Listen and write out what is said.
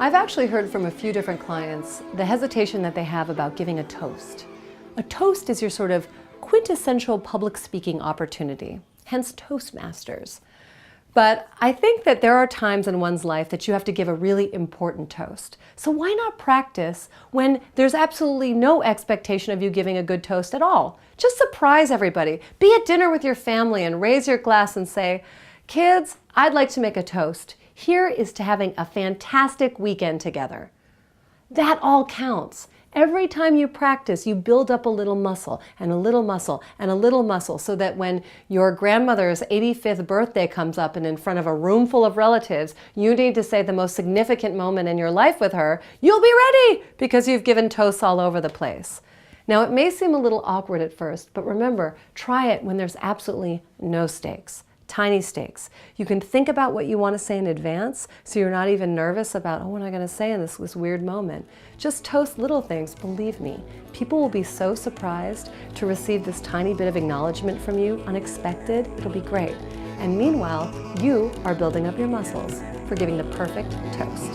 I've actually heard from a few different clients the hesitation that they have about giving a toast. A toast is your sort of quintessential public speaking opportunity, hence Toastmasters. But I think that there are times in one's life that you have to give a really important toast. So why not practice when there's absolutely no expectation of you giving a good toast at all? Just surprise everybody. Be at dinner with your family and raise your glass and say, "Kids, I'd like to make a toast. Here is to having a fantastic weekend together." That all counts. Every time you practice, you build up a little muscle and a little muscle and a little muscle so that when your grandmother's 85th birthday comes up and in front of a room full of relatives, you need to say the most significant moment in your life with her, you'll be ready because you've given toasts all over the place. Now, it may seem a little awkward at first, but remember, try it when there's absolutely no stakes. Tiny stakes. You can think about what you want to say in advance so you're not even nervous about, oh, what am I going to say in this weird moment? Just toast little things, believe me. People will be so surprised to receive this tiny bit of acknowledgement from you, unexpected. It'll be great. And meanwhile, you are building up your muscles for giving the perfect toast.